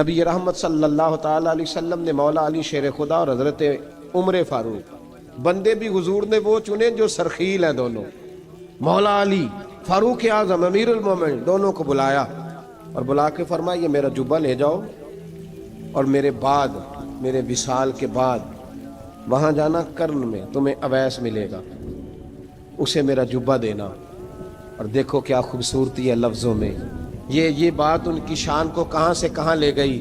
نبی رحمت صلی اللہ تعالیٰ علیہ وسلم نے مولا علی شیر خدا اور حضرت عمر فاروق، بندے بھی حضور نے وہ چنے جو سرخیل ہیں دونوں، مولا علی فاروق اعظم امیر المومنین، دونوں کو بلایا اور بلا کے فرمایا یہ میرا جبہ لے جاؤ اور میرے بعد، میرے وصال کے بعد وہاں جانا کرن میں تمہیں اویس ملے گا، اسے میرا جبہ دینا۔ اور دیکھو کیا خوبصورتی ہے لفظوں میں، یہ بات ان کی شان کو کہاں سے کہاں لے گئی۔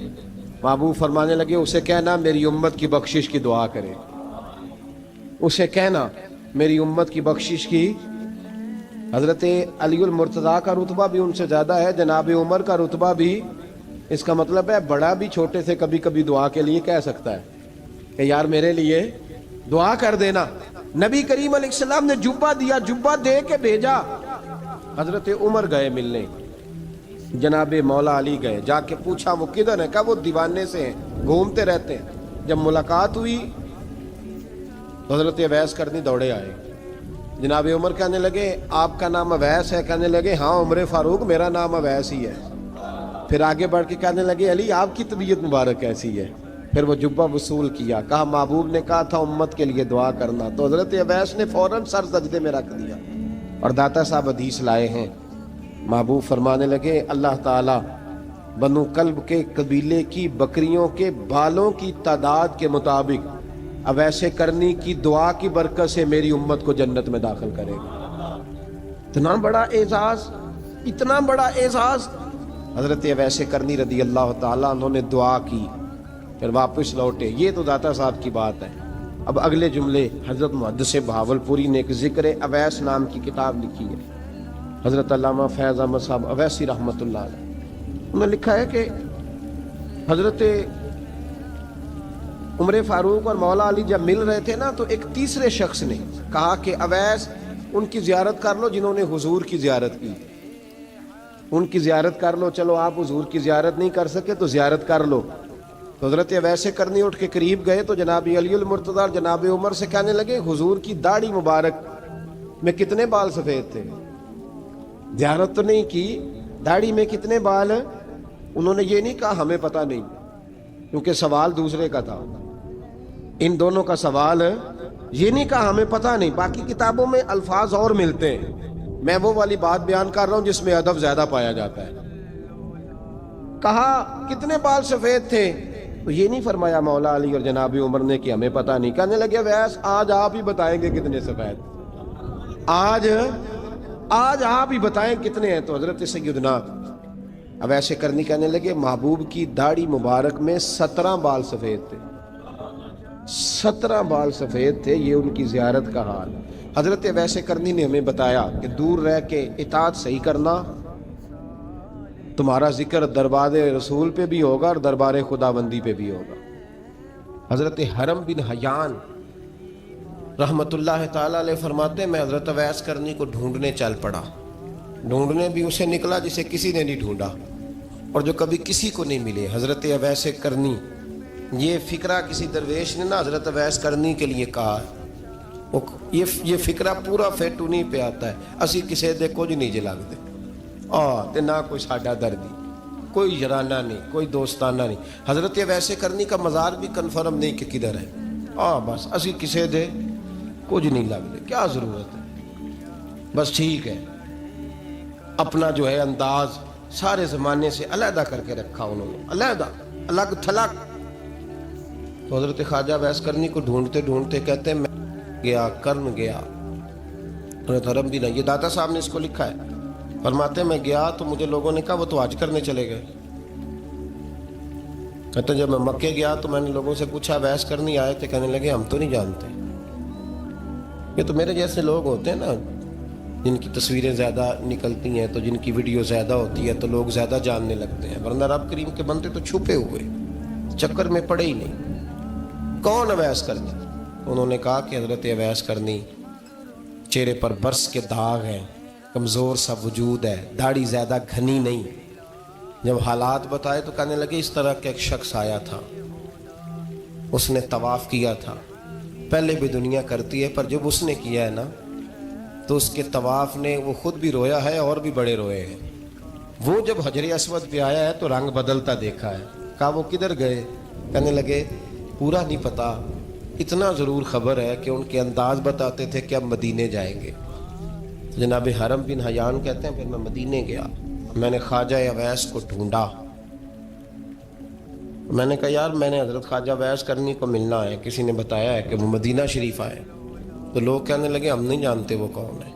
محبوب فرمانے لگے اسے کہنا میری امت کی بخشش کی دعا کرے، اسے کہنا میری امت کی بخشش کی۔ حضرت علی المرتضیٰ کا رتبہ بھی ان سے زیادہ ہے، جناب عمر کا رتبہ بھی، اس کا مطلب ہے بڑا بھی چھوٹے سے کبھی کبھی دعا کے لیے کہہ سکتا ہے کہ یار میرے لیے دعا کر دینا۔ نبی کریم علیہ السلام نے جبہ دیا، جبہ دے کے بھیجا۔ حضرت عمر گئے ملنے، جناب مولا علی گئے، جا کے پوچھا وہ کدھر ہے، کہا وہ دیوانے سے ہیں، گھومتے رہتے ہیں۔ جب ملاقات ہوئی تو حضرت اویس کرنی دوڑے آئے، جناب عمر کہنے لگے آپ کا نام اویس ہے؟ کہنے لگے ہاں عمر فاروق میرا نام اویس ہی ہے۔ پھر آگے بڑھ کے کہنے لگے علی آپ کی طبیعت مبارک کیسی ہے؟ پھر وہ جبہ وصول کیا، کہا محبوب نے کہا تھا امت کے لیے دعا کرنا، تو حضرت اویس نے فوراً سر سجدے میں رکھ دیا۔ اور داتا صاحب حدیث لائے ہیں، محبوب فرمانے لگے اللہ تعالیٰ بنو کلب کے قبیلے کی بکریوں کے بالوں کی تعداد کے مطابق اویس کرنی کی دعا کی برکت سے میری امت کو جنت میں داخل کرے گا۔ اتنا بڑا اعزاز، اتنا اعزاز اعزاز۔ حضرت اویس کرنی رضی اللہ تعالیٰ انہوں نے دعا کی، پھر واپس لوٹے۔ یہ تو داتا صاحب کی بات ہے۔ اب اگلے جملے حضرت محدث بہاولپوری نے ایک ذکر اویس نام کی کتاب لکھی ہے، حضرت علامہ فیض احمد صاحب اویسی رحمۃ اللہ علیہ، انہوں نے لکھا ہے کہ حضرت عمر فاروق اور مولا علی جب مل رہے تھے نا، تو ایک تیسرے شخص نے کہا کہ اویس ان کی زیارت کر لو جنہوں نے حضور کی زیارت کی، ان کی زیارت کر لو، چلو آپ حضور کی زیارت نہیں کر سکے تو زیارت کر لو۔ تو حضرت اویس کرنی اٹھ کے قریب گئے تو جناب علی المرتضیٰ اور جناب عمر سے کہنے لگے حضور کی داڑھی مبارک میں کتنے بال سفید تھے؟ زیارت تو نہیں کی، داڑھی میں کتنے بال؟ انہوں نے یہ نہیں کہا ہمیں پتہ نہیں، کیونکہ سوال دوسرے کا تھا، ان دونوں کا سوال یہ نہیں کہا ہمیں پتہ نہیں۔ باقی کتابوں میں الفاظ اور ملتے ہیں، میں وہ والی بات بیان کر رہا ہوں جس میں ادب زیادہ پایا جاتا ہے۔ کہا کتنے بال سفید تھے؟ تو یہ نہیں فرمایا مولا علی اور جناب عمر نے کہ ہمیں پتہ نہیں، کہنے لگے ویس آج آپ ہی بتائیں گے کتنے سفید، آج آپ ہی بتائیں کتنے ہیں۔ تو حضرت سیدنا اویس کرنی کہنے لگے محبوب کی داڑھی مبارک میں 17 بال سفید تھے، 17 بال سفید تھے، یہ ان کی زیارت کا حال۔ حضرت اویس کرنی نے ہمیں بتایا کہ دور رہ کے اطاعت صحیح کرنا، تمہارا ذکر دربار رسول پہ بھی ہوگا اور دربار خداوندی پہ بھی ہوگا۔ حضرت حرم بن حیان رحمت اللہ تعالیٰ علیہ فرماتے ہیں میں حضرت اویس کرنی کو ڈھونڈنے چل پڑا، ڈھونڈنے بھی اسے نکلا جسے کسی نے نہیں ڈھونڈا اور جو کبھی کسی کو نہیں ملے۔ حضرت اویس کرنی، یہ فکرہ کسی درویش نے نا حضرت اویس کرنی کے لیے کہا، یہ فکرہ پورا فیٹونی پہ آتا ہے، اسی کسے دے کچھ نہیں جے لگتے، تے نہ کوئی ساڈا دردی، کوئی یارانہ نہیں، کوئی دوستانہ نہیں۔ حضرت اویس کرنی کا مزار بھی کنفرم نہیں کہ کدھر ہے، بس اسی کسے دے کچھ نہیں لگتے، کیا ضرورت ہے، بس ٹھیک ہے۔ اپنا جو ہے انداز سارے زمانے سے علیحدہ کر کے رکھا انہوں نے، علیحدہ، الگ تھلگ۔ تو حضرت خواجہ اویس کرنی کو ڈھونڈتے ڈھونڈتے کہتے ہیں میں گیا، کرن گیا، حضرت حرم بھی نہیں، یہ داتا صاحب نے اس کو لکھا ہے، فرماتے ہیں میں گیا تو مجھے لوگوں نے کہا وہ تو حج کرنے چلے گئے۔ کہتے ہیں جب میں مکے گیا تو میں نے لوگوں سے پوچھا اویس کرنی آئے تھے؟ کہنے لگے ہم تو نہیں جانتے، یہ تو میرے جیسے لوگ ہوتے ہیں نا جن کی تصویریں زیادہ نکلتی ہیں تو جن کی ویڈیو زیادہ ہوتی ہے تو لوگ زیادہ جاننے لگتے ہیں، ورنہ رب کریم کے بندے تو چھپے ہوئے، چکر میں پڑے ہی نہیں۔ کون اویس کرنی؟ انہوں نے کہا کہ حضرت اویس کرنی، چہرے پر برس کے داغ ہیں، کمزور سا وجود ہے، داڑھی زیادہ گھنی نہیں۔ جب حالات بتائے تو کہنے لگے اس طرح کا ایک شخص آیا تھا، اس نے طواف کیا تھا، پہلے بھی دنیا کرتی ہے پر جب اس نے کیا ہے نا تو اس کے طواف نے وہ خود بھی رویا ہے اور بھی بڑے روئے ہیں۔ وہ جب حجر اسود پہ آیا ہے تو رنگ بدلتا دیکھا ہے، کہا وہ کدھر گئے؟ کہنے لگے پورا نہیں پتا، اتنا ضرور خبر ہے کہ ان کے انداز بتاتے تھے کہ اب مدینے جائیں گے۔ جناب حرم بن حیان کہتے ہیں پھر میں مدینے گیا، میں نے خواجہ اویس کو ڈھونڈا، میں نے کہا یار میں نے حضرت خواجہ اویس کرنی کو ملنا ہے، کسی نے بتایا ہے کہ وہ مدینہ شریف آئے، تو لوگ کہنے لگے ہم نہیں جانتے وہ کون ہے۔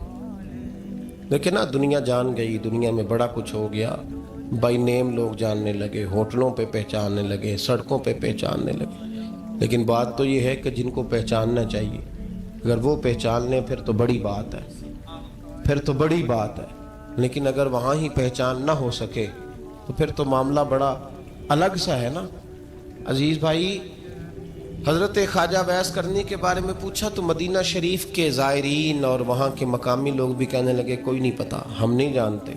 لیکن نا دنیا جان گئی، دنیا میں بڑا کچھ ہو گیا، بائی نیم لوگ جاننے لگے، ہوٹلوں پہ پہچاننے لگے، سڑکوں پہ پہچاننے لگے۔ لیکن بات تو یہ ہے کہ جن کو پہچاننا چاہیے اگر وہ پہچان لیں پھر تو بڑی بات ہے، پھر تو بڑی بات ہے۔ لیکن اگر وہاں ہی پہچان نہ ہو سکے تو پھر تو معاملہ بڑا الگ سا ہے نا۔ عزیز بھائی، حضرت خواجہ اویس کرنی کے بارے میں پوچھا تو مدینہ شریف کے زائرین اور وہاں کے مقامی لوگ بھی کہنے لگے کوئی نہیں پتا، ہم نہیں جانتے،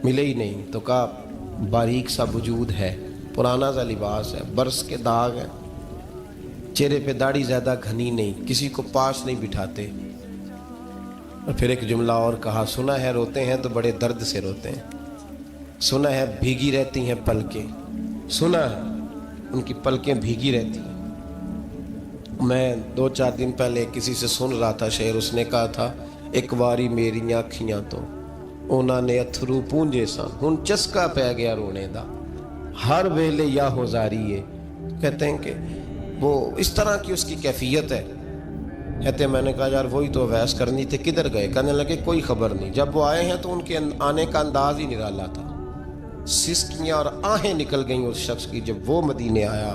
ملے ہی نہیں۔ تو کہا باریک سا وجود ہے، پرانا سا لباس ہے، برس کے داغ ہے، چہرے پہ داڑھی زیادہ گھنی نہیں، کسی کو پاس نہیں بٹھاتے۔ اور پھر ایک جملہ اور کہا، سنا ہے روتے ہیں تو بڑے درد سے روتے ہیں، سنا ہے بھیگی رہتی ہیں پلکیں، سنا ہے ان کی پلکیں بھیگی رہتی ہیں۔ میں 2-4 دن پہلے کسی سے سن رہا تھا شعر، اس نے کہا تھا ایک واری میری آنکھیاں تو انہوں نے اتھرو پونجے سن، ہن چسکا پہ گیا رونے دا، ہر ویلے یا ہوزاری ہے۔ کہتے ہیں کہ وہ اس طرح کی اس کی کیفیت ہے۔ کہتے ہیں میں نے کہا یار وہی تو اویس کرنی تھے، کدھر گئے؟ کہنے لگے کوئی خبر نہیں، جب وہ آئے ہیں تو ان کے آنے کا انداز ہی نرالا تھا، سسکیاں اور آہیں نکل گئیں اس شخص کی جب وہ مدینے آیا۔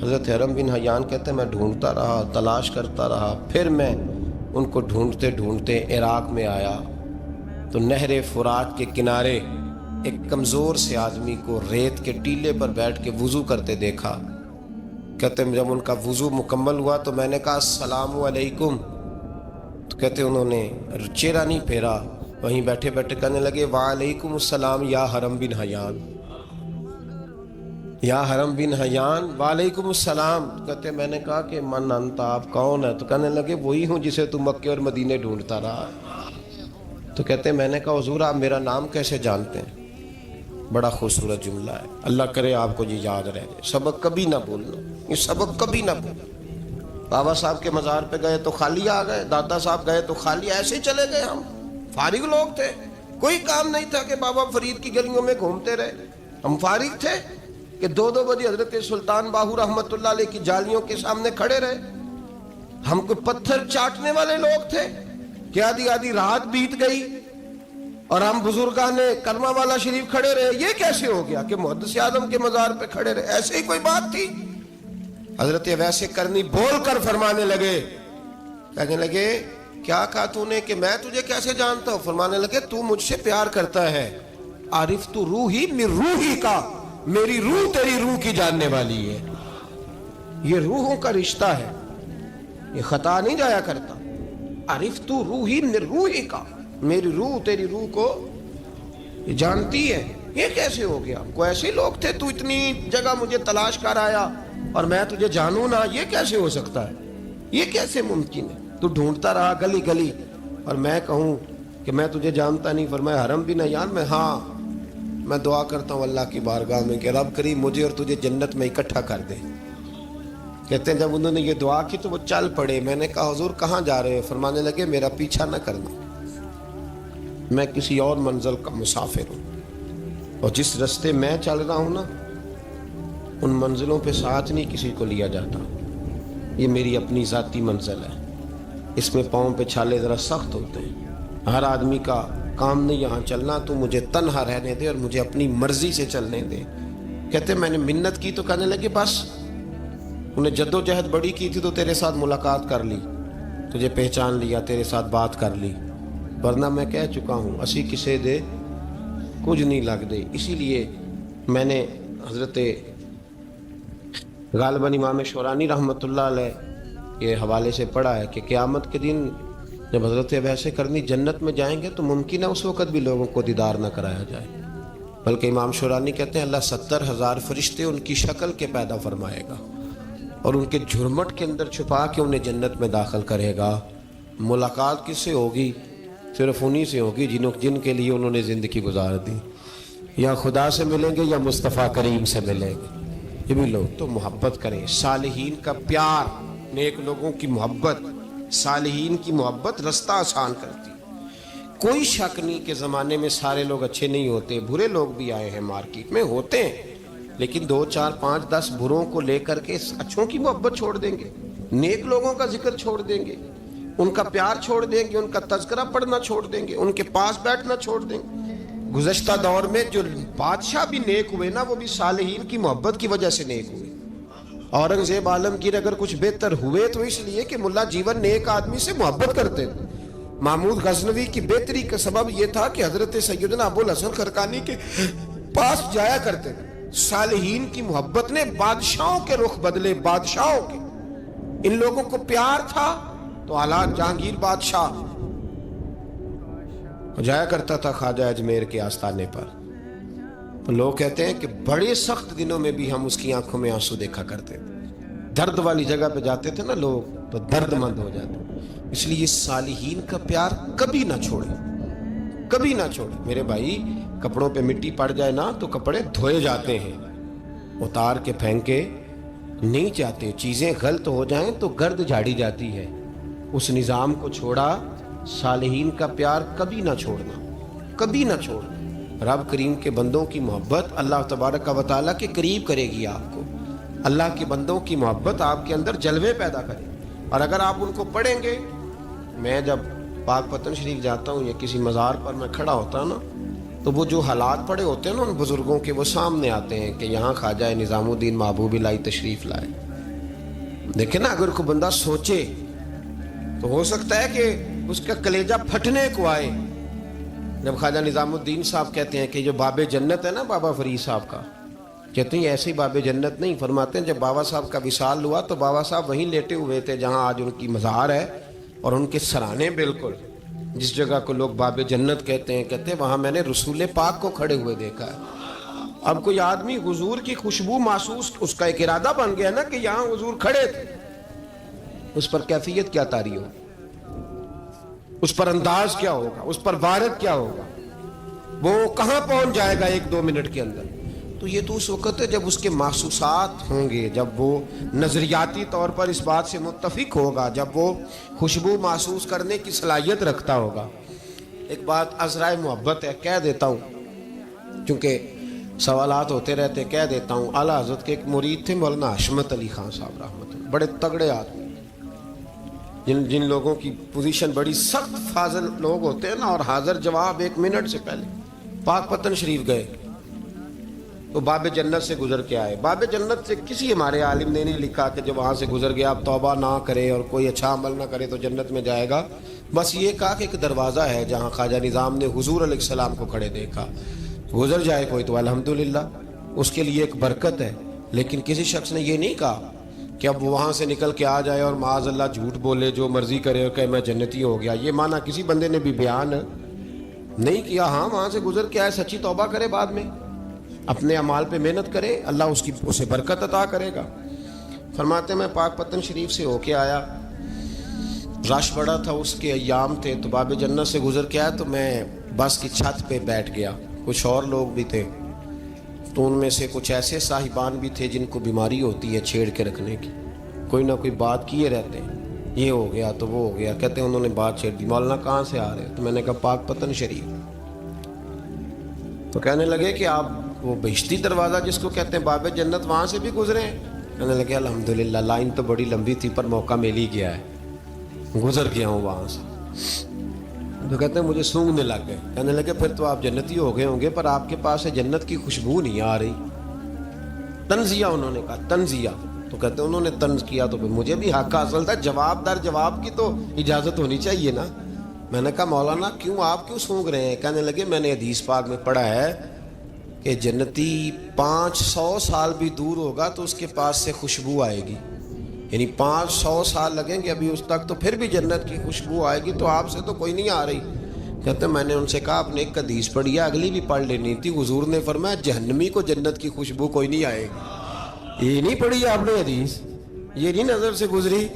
حضرت حرم بن حیان کہتے ہیں میں ڈھونڈتا رہا، تلاش کرتا رہا، پھر میں ان کو ڈھونڈتے ڈھونڈتے عراق میں آیا تو نہر فرات کے کنارے ایک کمزور سے آدمی کو ریت کے ٹیلے پر بیٹھ کے وضو کرتے دیکھا۔ کہتے ہیں جب ان کا وضو مکمل ہوا تو میں نے کہا السلام علیکم، تو کہتے انہوں نے چہرہ نہیں پھیرا، وہیں بیٹھے بیٹھے کہنے لگے وعلیکم السلام یا حرم بن حیان، یا حرم بن حیان وعلیکم السلام۔ کہتے میں نے کہا کہ من انت، آپ کون ہے؟ تو کہنے لگے وہی ہوں جسے تم مکے اور مدینے ڈھونڈتا رہا۔ تو کہتے میں نے کہا حضور آپ میرا نام کیسے جانتے ہیں؟ بڑا خوبصورت جملہ ہے، اللہ کرے آپ کو یہ یاد رہ جائے، سبق کبھی نہ بھولنا، یہ سبق کبھی نہ بھولنا۔ بابا صاحب کے مزار پہ گئے تو خالی آ گئے، دادا صاحب گئے تو خالی، ایسے ہی چلے گئے۔ ہم فارغ لوگ تھے، کوئی کام نہیں تھا کہ بابا فرید کی گلیوں میں گھومتے رہے، ہم فارغ تھے کہ 2 بجے حضرت سلطان باہو رحمت اللہ علیہ کی جالیوں کے سامنے کھڑے رہے۔ ہم کوئی پتھر چاٹنے والے لوگ تھے کہ آدھی رات بیت گئی اور ہم بزرگان کرما والا شریف کھڑے رہے؟ یہ کیسے ہو گیا کہ محدث اعظم کے مزار پہ کھڑے رہے؟ ایسے ہی کوئی بات تھی؟ حضرت اویس کرنی بول کر فرمانے لگے، کہنے لگے کیا کہا تو نے کہ میں تجھے کیسے جانتا ہوں؟ فرمانے لگے تو مجھ سے پیار کرتا ہے، عارف تو روحی من روحی کا، میری روح تیری روح کی جاننے والی ہے۔ یہ روحوں کا رشتہ ہے، یہ خطا نہیں جایا کرتا۔ عارف تو روحی من روحی کا، میری روح تیری روح کو یہ جانتی ہے۔ یہ کیسے ہو گیا؟ کوئی ایسے لوگ تھے تو اتنی جگہ مجھے تلاش کر آیا اور میں تجھے جانوں نہ؟ یہ کیسے ہو سکتا ہے؟ یہ کیسے ممکن ہے؟ تو ڈھونڈتا رہا گلی گلی اور میں کہوں کہ میں تجھے جانتا نہیں؟ فرمایا حرم بن حیان میں، ہاں میں دعا کرتا ہوں اللہ کی بارگاہ میں کہ رب کریم مجھے اور تجھے جنت میں اکٹھا کر دے۔ کہتے ہیں جب انہوں نے یہ دعا کی تو وہ چل پڑے۔ میں نے کہا حضور کہاں جا رہے ہو؟ فرمانے لگے میرا پیچھا نہ کرنا، میں کسی اور منزل کا مسافر ہوں، اور جس رستے میں چل رہا ہوں نا ان منزلوں پہ ساتھ نہیں کسی کو لیا جاتا، یہ میری اپنی ذاتی منزل ہے، اس میں پاؤں پہ چھالے ذرا سخت ہوتے ہیں، ہر آدمی کا کام نہیں یہاں چلنا، تو مجھے تنہا رہنے دے اور مجھے اپنی مرضی سے چلنے دے۔ کہتے میں نے منت کی تو کہنے لگے بس، انہیں جد و جہد بڑی کی تھی تو تیرے ساتھ ملاقات کر لی، تجھے پہچان لیا، تیرے ساتھ بات کر لی، ورنہ میں کہہ چکا ہوں اسی کسے دے کچھ نہیں لگ دے۔ اسی لیے میں نے حضرت غالباً امام شورانی رحمۃ اللہ علیہ کے حوالے سے پڑھا ہے کہ قیامت کے دن جب حضرت اویس کرنی جنت میں جائیں گے تو ممکن ہے اس وقت بھی لوگوں کو دیدار نہ کرایا جائے، بلکہ امام شورانی کہتے ہیں اللہ 70,000 فرشتے ان کی شکل کے پیدا فرمائے گا اور ان کے جھرمٹ کے اندر چھپا کے انہیں جنت میں داخل کرے گا۔ ملاقات کس سے ہوگی؟ صرف انہی سے ہوگی جن کے لیے انہوں نے زندگی گزار دی۔ یا خدا سے ملیں گے یا مصطفیٰ کریم سے ملیں گے. یہ بھی لوگ تو محبت کریں. صالحین کا پیار، نیک لوگوں کی محبت، صالحین کی محبت رستہ آسان کرتی. کوئی شک نہیں کہ زمانے میں سارے لوگ اچھے نہیں ہوتے، برے لوگ بھی آئے ہیں مارکیٹ میں، ہوتے ہیں، لیکن 2 4 5 10 بروں کو لے کر کے اچھوں کی محبت چھوڑ دیں گے، نیک لوگوں کا ذکر چھوڑ دیں گے، ان کا پیار چھوڑ دیں گے، ان کا تذکرہ پڑھنا چھوڑ دیں گے، ان کے پاس بیٹھنا چھوڑ دیں گے. گزشتہ دور میں جو بادشاہ بھی نیک ہوئے نا، وہ بھی صالحین کی محبت کی وجہ سے نیک ہوئے. اورنگزیب عالمگیر اگر کچھ بہتر ہوئے تو اس لیے کہ ملا جیون نیک آدمی سے محبت کرتے تھے. محمود غزنوی کی بہتری کا سبب یہ تھا کہ حضرت سیدنا ابو الحسن خرقانی کے پاس جایا کرتے تھے. صالحین کی محبت نے بادشاہوں کے رخ بدلے، بادشاہوں کے. ان لوگوں کو پیار تھا تو اعلیٰ جہانگیر بادشاہ جایا کرتا تھا خواجہ اجمیر کے آستانے پر. تو لوگ کہتے ہیں کہ بڑے سخت دنوں میں بھی ہم اس کی آنکھوں میں آنسو دیکھا کرتے تھے. درد والی جگہ پہ جاتے تھے نا لوگ تو درد مند ہو جاتے. اس لیے صالحین کا پیار کبھی نہ چھوڑیں، کبھی نہ چھوڑیں. میرے بھائی، کپڑوں پہ مٹی پڑ جائے نا تو کپڑے دھوئے جاتے ہیں، اتار کے پھینکے نہیں جاتے. چیزیں غلط ہو جائیں تو گرد جھاڑی جاتی ہے. اس نظام کو چھوڑا. صالحین کا پیار کبھی نہ چھوڑنا، کبھی نہ چھوڑنا. رب کریم کے بندوں کی محبت اللہ تبارک و تعالیٰ کے قریب کرے گی آپ کو. اللہ کے بندوں کی محبت آپ کے اندر جلوے پیدا کرے. اور اگر آپ ان کو پڑھیں گے، میں جب پاک پتن شریف جاتا ہوں یا کسی مزار پر میں کھڑا ہوتا ہوں نا، تو وہ جو حالات پڑے ہوتے ہیں نا ان بزرگوں کے، وہ سامنے آتے ہیں کہ یہاں خواجہ نظام الدین محبوب الہی تشریف لائے. دیکھیں نا، اگر کوئی بندہ سوچے تو ہو سکتا ہے کہ اس کا کلیجہ پھٹنے کو آئے. جب خواجہ نظام الدین صاحب کہتے ہیں کہ جو باب جنت ہے نا بابا فرید صاحب کا، کہتے ہیں ایسے ہی باب جنت نہیں. فرماتے ہیں جب بابا صاحب کا وصال ہوا تو بابا صاحب وہیں لیٹے ہوئے تھے جہاں آج ان کی مزار ہے، اور ان کے سرانے بالکل جس جگہ کو لوگ باب جنت کہتے ہیں وہاں میں نے رسول پاک کو کھڑے ہوئے دیکھا ہے. اب کوئی آدمی حضور کی خوشبو محسوس، اس کا ایک ارادہ بن گیا نا کہ یہاں حضور کھڑے تھے، اس پر کیفیت کیا طاری ہو، اس پر انداز کیا ہوگا، اس پر وارد کیا ہوگا، وہ کہاں پہنچ جائے گا 1-2 منٹ کے اندر. تو یہ تو اس وقت ہے جب اس کے محسوسات ہوں گے، جب وہ نظریاتی طور پر اس بات سے متفق ہوگا، جب وہ خوشبو محسوس کرنے کی صلاحیت رکھتا ہوگا. ایک بات عذرائے محبت ہے، کہہ دیتا ہوں کیونکہ سوالات ہوتے رہتے، کہہ دیتا ہوں. اعلیٰ حضرت کے ایک مرید تھے مولانا حشمت علی خان صاحب رحمۃ اللہ، بڑے تگڑے آدمی، جن لوگوں کی پوزیشن بڑی سخت فاضل لوگ ہوتے ہیں نا، اور حاضر جواب 1 منٹ سے پہلے. پاک پتن شریف گئے تو باب جنت سے گزر کے آئے. باب جنت سے کسی ہمارے عالم نے نہیں لکھا کہ جب وہاں سے گزر گیا اب توبہ نہ کرے اور کوئی اچھا عمل نہ کرے تو جنت میں جائے گا. بس یہ کہا کہ ایک دروازہ ہے جہاں خواجہ نظام نے حضور علیہ السلام کو کھڑے دیکھا، گزر جائے کوئی تو الحمدللہ اس کے لیے ایک برکت ہے. لیکن کسی شخص نے یہ نہیں کہا کہ اب وہاں سے نکل کے آ جائے اور معاذ اللہ جھوٹ بولے، جو مرضی کرے اور کہے میں جنتی ہو گیا. یہ معنی کسی بندے نے بھی بیان نہیں کیا. ہاں، وہاں سے گزر کے آئے، سچی توبہ کرے، بعد میں اپنے اعمال پہ محنت کرے، اللہ اسے برکت عطا کرے گا. فرماتے میں پاک پتن شریف سے ہو کے آیا، رش بڑا تھا، اس کے ایام تھے، تو باب جنت سے گزر کے آیا تو میں بس کی چھت پہ بیٹھ گیا. کچھ اور لوگ بھی تھے، تو ان میں سے کچھ ایسے صاحبان بھی تھے جن کو بیماری ہوتی ہے چھیڑ کے رکھنے کی، کوئی نہ کوئی بات کیے رہتے ہیں، یہ ہو گیا تو وہ ہو گیا. کہتے ہیں انہوں نے بات چھیڑ دی، مولانا کہاں سے آ رہے؟ تو میں نے کہا پاک پتن شریف. تو کہنے لگے کہ آپ وہ بہشتی دروازہ جس کو کہتے ہیں باب جنت، وہاں سے بھی گزرے ہیں؟ کہنے لگے الحمدللہ، لائن تو بڑی لمبی تھی پر موقع مل ہی گیا ہے، گزر گیا ہوں وہاں سے. تو کہتے ہیں مجھے سونگنے لگ گئے. کہنے لگے پھر تو آپ جنتی ہو گئے ہوں گے، پر آپ کے پاس سے جنت کی خوشبو نہیں آ رہی. تنزیہ انہوں نے کہا، تنزیہ. تو کہتے ہیں انہوں نے طنز کیا تو مجھے بھی حق حاصل تھا، جواب در جواب کی تو اجازت ہونی چاہیے نا. میں نے کہا مولانا آپ کیوں سونگ رہے ہیں؟ کہنے لگے میں نے حدیث پاک میں پڑھا ہے کہ جنتی 500 سال بھی دور ہوگا تو اس کے پاس سے خوشبو آئے گی، یعنی 500 سال لگیں گے ابھی اس تک تو پھر بھی جنت کی خوشبو آئے گی، تو آپ سے تو کوئی نہیں آ رہی. کہتے ہیں میں نے ان سے کہا آپ نے ایک حدیث پڑھی ہے، اگلی بھی پڑھ لینی تھی. حضور نے فرمایا جہنمی کو جنت کی خوشبو کوئی نہیں آئے گی. یہ نہیں پڑھی آپ نے حدیث، یہ نہیں نظر سے گزری.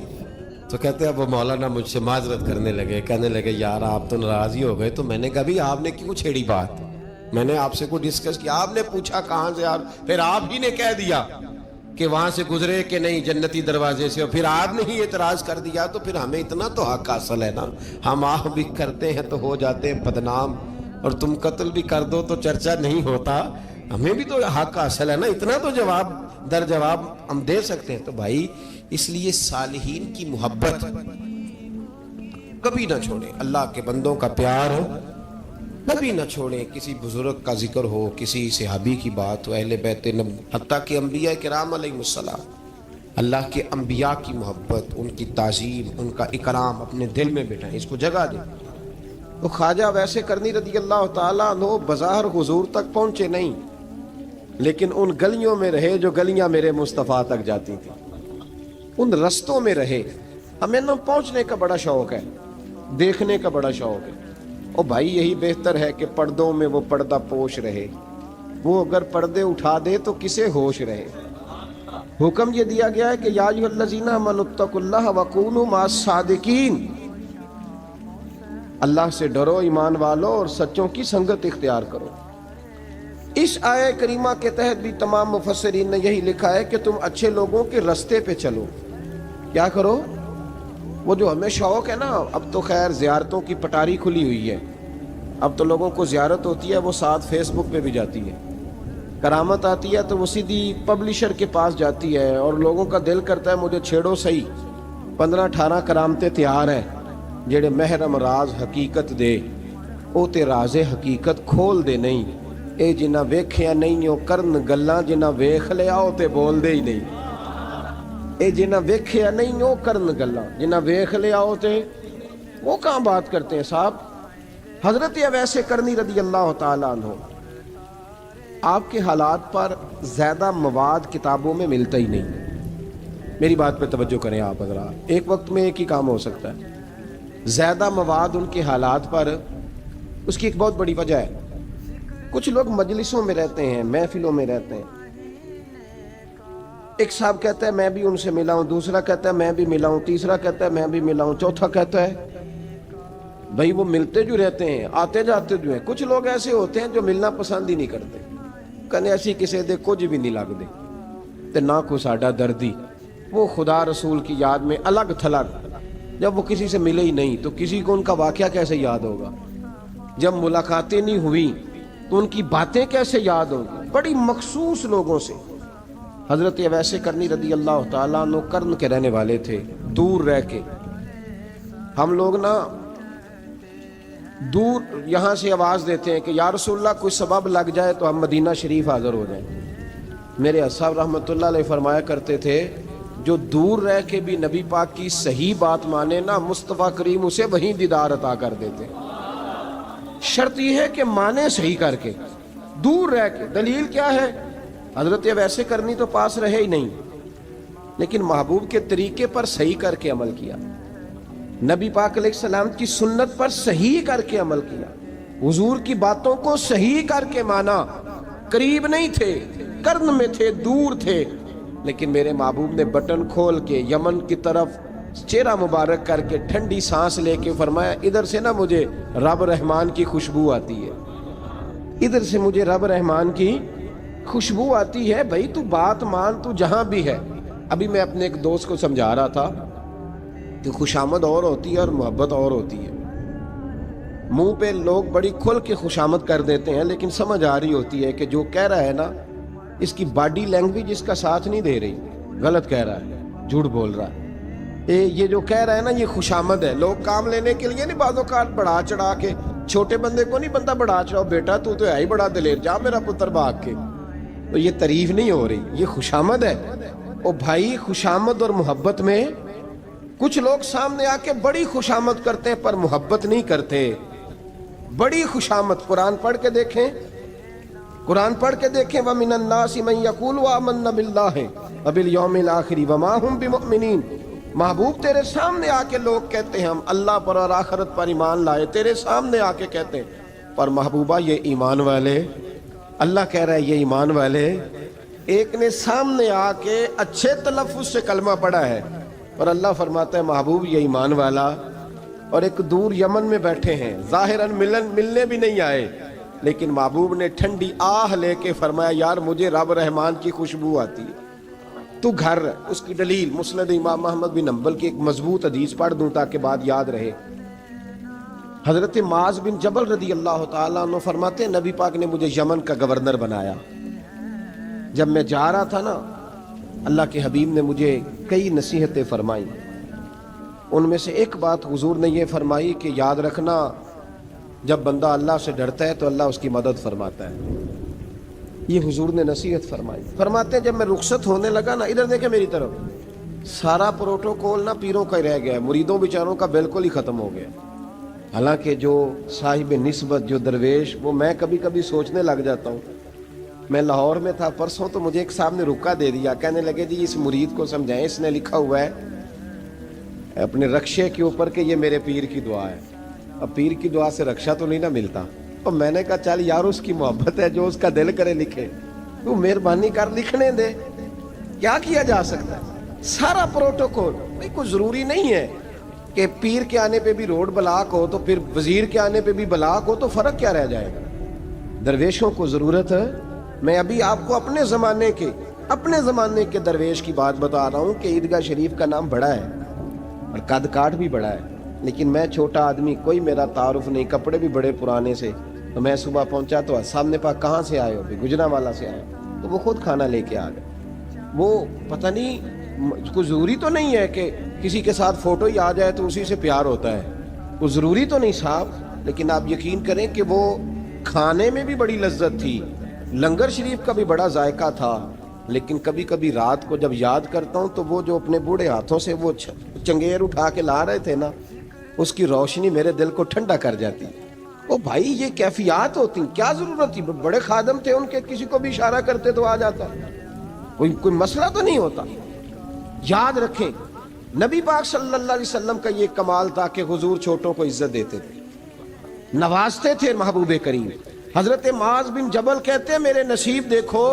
تو کہتے ہیں اب وہ مولانا مجھ سے معذرت کرنے لگے، کہنے لگے یار آپ تو ناراض ہی ہو گئے. تو میں نے کہا بھی آپ نے کیوں چھیڑی بات؟ میں نے آپ سے کوئی ڈسکس کیا؟ آپ نے پوچھا کہاں سے، اور پھر آپ ہی نے کہہ دیا کہ وہاں سے گزرے کہ نہیں جنتی دروازے سے، اور پھر آپ نے ہی اعتراض کر دیا، تو پھر ہمیں اتنا تو حق حاصل ہے نا. ہم آہ بھی کرتے ہیں تو ہو جاتے ہیں بدنام، اور تم قتل بھی کر دو تو چرچا نہیں ہوتا. ہمیں بھی تو حق حاصل ہے نا، اتنا تو جواب در جواب ہم دے سکتے ہیں. تو بھائی اس لیے صالحین کی محبت کبھی نہ چھوڑیں، اللہ کے بندوں کا پیار ہو کبھی نہ چھوڑیں. کسی بزرگ کا ذکر ہو، کسی صحابی کی بات ہو، اہل بیت نبی، حتیٰ کہ انبیاء کرام علیہ السلام، اللہ کے انبیاء کی محبت، ان کی تعظیم، ان کا اکرام اپنے دل میں بٹھائیں، اس کو جگہ دیں. تو خواجہ ویسے کرنی رضی اللہ تعالیٰ عنہ بظاہر حضور تک پہنچے نہیں، لیکن ان گلیوں میں رہے جو گلیاں میرے مصطفیٰ تک جاتی تھیں، ان رستوں میں رہے. ہمیں نہ پہنچنے کا بڑا شوق ہے، دیکھنے کا بڑا شوق ہے. اور بھائی یہی بہتر ہے کہ پردوں میں وہ پردہ پوش رہے، وہ اگر پردے اٹھا دے تو کسے ہوش رہے. حکم یہ دیا گیا ہے کہ یا ایھا الذین آمنوا اتقوا اللہ وکونوا مع الصادقین، اللہ سے ڈرو ایمان والو اور سچوں کی سنگت اختیار کرو. اس آیہ کریمہ کے تحت بھی تمام مفسرین نے یہی لکھا ہے کہ تم اچھے لوگوں کے رستے پہ چلو. کیا کرو؟ وہ جو ہمیں شوق ہے نا، اب تو خیر زیارتوں کی پٹاری کھلی ہوئی ہے، اب تو لوگوں کو زیارت ہوتی ہے وہ ساتھ فیس بک پہ بھی جاتی ہے. کرامت آتی ہے تو وہ سیدھی پبلشر کے پاس جاتی ہے، اور لوگوں کا دل کرتا ہے مجھے چھیڑو صحیح. 15-18 کرامتیں تیار ہیں جڑے محرم راز حقیقت دے، او تے راز حقیقت کھول دے نہیں. اے جنہ ویکھیا نہیں او کرن گلاں، جنہ ویکھ لیا او تے بول دے ہی نہیں. اے جنہ ویکھیا نہیں او کرن گلاں، جنہ ویکھ لیا او تے وہ کہاں بات کرتے ہیں صاحب. حضرت اویس کرنی رضی اللہ تعالیٰ عنہ، آپ کے حالات پر زیادہ مواد کتابوں میں ملتا ہی نہیں. میری بات پہ توجہ کریں آپ حضرات، ایک وقت میں ایک ہی کام ہو سکتا ہے. زیادہ مواد ان کے حالات پر، اس کی ایک بہت بڑی وجہ ہے. کچھ لوگ مجلسوں میں رہتے ہیں، محفلوں میں رہتے ہیں. ایک صاحب کہتا ہے میں بھی ان سے ملا ہوں، دوسرا کہتا ہے میں بھی ملا ہوں، تیسرا کہتا ہے میں بھی ملا ہوں، چوتھا کہتا ہے بھائی وہ ملتے جو رہتے ہیں، آتے جاتے جو ہیں. کچھ لوگ ایسے ہوتے ہیں جو ملنا پسند ہی نہیں کرتے، کہنے ایسی کسی دے کچھ بھی نہیں لگ دے تے نہ کوئی ساڈا دردی. وہ خدا رسول کی یاد میں الگ تھلگ، جب وہ کسی سے ملے ہی نہیں تو کسی کو ان کا واقعہ کیسے یاد ہوگا؟ جب ملاقاتیں نہیں ہوئی تو ان کی باتیں کیسے یاد ہوں گی؟ بڑی مخصوص لوگوں سے. حضرت اویس کرنی رضی اللہ تعالیٰ عنہ کرن کے رہنے والے تھے، دور رہ کے. ہم لوگ نا دور یہاں سے آواز دیتے ہیں کہ یا رسول اللہ کوئی سبب لگ جائے تو ہم مدینہ شریف حاضر ہو جائیں. میرے صاحب رحمۃ اللہ علیہ فرمایا کرتے تھے جو دور رہ کے بھی نبی پاک کی صحیح بات مانے نا، مصطفیٰ کریم اسے وہیں دیدار عطا کر دیتے. شرط یہ ہے کہ مانے صحیح کر کے، دور رہ کے. دلیل کیا ہے؟ حضرت اویس کرنی تو پاس رہے ہی نہیں، لیکن محبوب کے طریقے پر صحیح کر کے عمل کیا، نبی پاک علیہ السلام کی سنت پر صحیح کر کے عمل کیا، حضور کی باتوں کو صحیح کر کے مانا. قریب نہیں تھے، کرن میں تھے، دور تھے، لیکن میرے محبوب نے بٹن کھول کے یمن کی طرف چہرہ مبارک کر کے ٹھنڈی سانس لے کے فرمایا ادھر سے نا مجھے رب رحمان کی خوشبو آتی ہے، ادھر سے مجھے رب رحمان کی خوشبو آتی ہے. بھائی تو بات مان، تو جہاں بھی ہے. ابھی میں اپنے ایک دوست کو سمجھا رہا تھا کہ خوشامد اور ہوتی ہے اور محبت اور ہوتی ہے. منہ پہ لوگ بڑی کھل کے خوشامد کر دیتے ہیں، لیکن سمجھ آ رہی ہوتی ہے کہ جو کہہ رہا ہے نا اس کی باڈی لینگویج اس کا ساتھ نہیں دے رہی، غلط کہہ رہا ہے، جھوٹ بول رہا ہے. یہ جو کہہ رہا ہے نا یہ خوشامد ہے. لوگ کام لینے کے لیے نہیں بعض اوقات بڑھا چڑھا کے، چھوٹے بندے کو نہیں بندہ بڑھا چڑھاؤ، بیٹا تو ہے ہی بڑا دلیر، جا میرا پتر بھاگ کے. تو یہ تعریف نہیں ہو رہی، یہ خوشامد ہے. او بھائی خوشامد اور محبت میں کچھ لوگ سامنے آ کے بڑی خوشامد کرتے ہیں پر محبت نہیں کرتے. بڑی خوشامد قرآن پڑھ کے دیکھیں، قرآن پڑھ کے دیکھیں وَمِنَ النَّاسِ مَن يَقُولُ آمَنَّا بِاللَّهِ وَبِالْيَوْمِ الْآخِرِ وَمَا هُمْ بِمُؤْمِنِينَ. محبوب تیرے سامنے آ کے لوگ کہتے ہیں ہم اللہ پر اور آخرت پر ایمان لائے، تیرے سامنے آ کے کہتے ہیں، پر محبوبہ یہ ایمان والے، اللہ کہہ رہا ہے یہ ایمان والے. ایک نے سامنے آ کے اچھے تلفظ سے کلمہ پڑھا ہے اور اللہ فرماتا ہے محبوب یہ ایمان والا. اور ایک دور یمن میں بیٹھے ہیں، ظاہراً ملنے بھی نہیں آئے، لیکن محبوب نے ٹھنڈی آہ لے کے فرمایا یار مجھے رب رحمان کی خوشبو آتی ہے، تو گھر۔ اس کی دلیل مسند امام محمد بن حنبل کی ایک مضبوط حدیث پڑھ دوں تاکہ بات یاد رہے۔ حضرت معاذ بن جبل رضی اللہ تعالیٰ عنہ فرماتے ہیں نبی پاک نے مجھے یمن کا گورنر بنایا۔ جب میں جا رہا تھا نا، اللہ کے حبیب نے مجھے کئی نصیحتیں فرمائیں، ان میں سے ایک بات حضور نے یہ فرمائی کہ یاد رکھنا جب بندہ اللہ سے ڈرتا ہے تو اللہ اس کی مدد فرماتا ہے۔ یہ حضور نے نصیحت فرمائی۔ فرماتے ہیں جب میں رخصت ہونے لگا نا، ادھر دیکھیں میری طرف، سارا پروٹوکول نا پیروں کا ہی رہ گیا ہے، مریدوں بیچاروں کا بالکل ہی ختم ہو گیا۔ حالانکہ جو صاحب نسبت، جو درویش، وہ میں کبھی کبھی سوچنے لگ جاتا ہوں۔ میں لاہور میں تھا پرسوں، تو مجھے ایک صاحب نے رکا دے دیا، کہنے لگے جی اس مرید کو سمجھائیں، اس نے لکھا ہوا ہے اپنے رکشے کے اوپر کہ یہ میرے پیر کی دعا ہے۔ اب پیر کی دعا سے رکشہ تو نہیں نہ ملتا، اور میں نے کہا چل یار اس کی محبت ہے، جو اس کا دل کرے لکھے، تو مہربانی کر لکھنے دے، کیا کیا جا سکتا ہے۔ سارا پروٹوکول بھائی کوئی ضروری نہیں ہے کہ پیر کے آنے پہ بھی روڈ بلاک ہو تو پھر وزیر کے آنے پہ بھی بلاک ہو، تو فرق کیا رہ جائے گا۔ درویشوں کو ضرورت ہے۔ میں ابھی آپ کو اپنے زمانے کے درویش کی بات بتا رہا ہوں کہ عیدگاہ شریف کا نام بڑا ہے اور قد کاٹ بھی بڑا ہے، لیکن میں چھوٹا آدمی، کوئی میرا تعارف نہیں، کپڑے بھی بڑے پرانے سے۔ تو میں صبح پہنچا تو سامنے پاک کہاں سے آئے ہو؟ گجرانوالہ سے آئے، تو وہ خود کھانا لے کے آ گئے۔ وہ پتہ نہیں، کوئی ضروری تو نہیں ہے کہ کسی کے ساتھ فوٹو ہی آ جائے تو اسی سے پیار ہوتا ہے، وہ ضروری تو نہیں صاحب، لیکن آپ یقین کریں کہ وہ کھانے میں بھی بڑی لذت تھی، لنگر شریف کا بھی بڑا ذائقہ تھا۔ لیکن کبھی کبھی رات کو جب یاد کرتا ہوں تو وہ جو اپنے بوڑھے ہاتھوں سے وہ چنگیر اٹھا کے لا رہے تھے نا، اس کی روشنی میرے دل کو ٹھنڈا کر جاتی۔ او بھائی یہ کیفیات ہوتی، کیا ضرورت تھی؟ بڑے خادم تھے ان کے، کسی کو بھی اشارہ کرتے تو آ جاتا، کوئی مسئلہ تو نہیں ہوتا۔ یاد رکھیں نبی پاک صلی اللہ علیہ وسلم کا یہ کمال تھا کہ حضور چھوٹوں کو عزت دیتے تھے، نوازتے تھے محبوب کریم۔ حضرت معاذ بن جبل کہتے ہیں میرے نصیب دیکھو،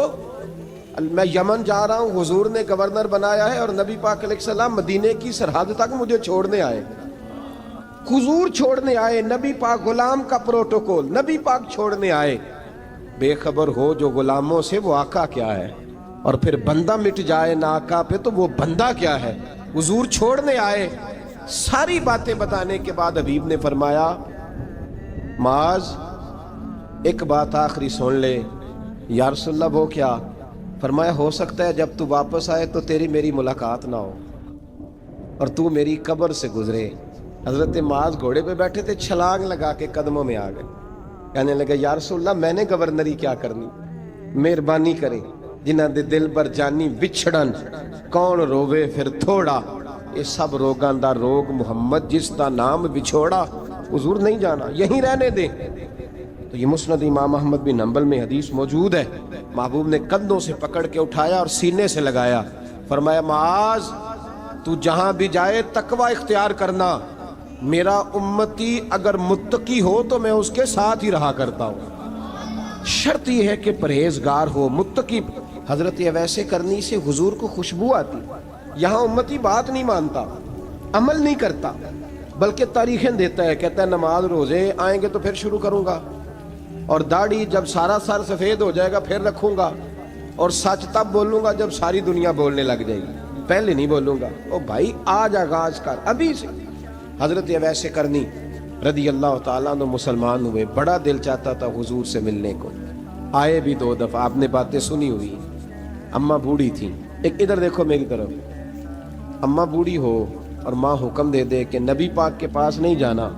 میں یمن جا رہا ہوں، حضور نے گورنر بنایا ہے، اور نبی پاک علیہ السلام مدینے کی سرحد تک مجھے چھوڑنے آئے، حضور چھوڑنے آئے، نبی پاک غلام کا پروٹوکول، نبی پاک چھوڑنے آئے۔ بے خبر ہو جو غلاموں سے وہ آقا کیا ہے، اور پھر بندہ مٹ جائے نہ آقا پہ تو وہ بندہ کیا ہے۔ حضور چھوڑنے آئے، ساری باتیں بتانے کے بعد حبیب نے فرمایا معاذ ایک بات آخری سن لے۔ یا رسول اللہ وہ کیا؟ فرمایا ہو سکتا ہے جب تو واپس آئے تو تیری میری ملاقات نہ ہو اور تو میری قبر سے گزرے۔ حضرت معاذ گھوڑے پہ بیٹھے تھے، چھلانگ لگا کے قدموں میں آ گئے، کہنے لگے یا رسول اللہ میں نے گورنری کیا کرنی، مہربانی کرے، جنہ دے دل بر جانی بچھڑن کون روے پھر تھوڑا، یہ سب روگاں دا روگ محمد جس دا نام بچھوڑا۔ حضور نہیں جانا، یہیں رہنے دیں۔ تو یہ مسند امام احمد بن حنبل میں حدیث موجود ہے۔ محبوب نے کندھوں سے پکڑ کے اٹھایا اور سینے سے لگایا، فرمایا معاذ تو جہاں بھی جائے تقوی اختیار کرنا، میرا امتی اگر متقی ہو تو میں اس کے ساتھ ہی رہا کرتا ہوں، شرط یہ ہے کہ پرہیزگار ہو، متقی۔ حضرت ویسے کرنی سے حضور کو خوشبو آتی۔ یہاں امتی بات نہیں مانتا، عمل نہیں کرتا، بلکہ تاریخیں دیتا ہے، کہتا ہے نماز روزے آئیں گے تو پھر شروع کروں گا، اور داڑھی جب سارا سر سفید ہو جائے گا پھر رکھوں گا، اور سچ تب بولوں گا جب ساری دنیا بولنے لگ جائے گی، پہلے نہیں بولوں گا۔ او بھائی آج آغاز کر ابھی سے۔ حضرت ویسے کرنی رضی اللہ تعالیٰ عنہ مسلمان ہوئے، بڑا دل چاہتا تھا حضور سے ملنے کو، آئے بھی 2 دفعہ، آپ نے باتیں سنی ہوئی۔ اماں بوڑھی تھیں، ایک ادھر دیکھو میری طرف، اماں بوڑھی ہو اور ماں حکم دے دے کہ نبی پاک کے پاس نہیں جانا،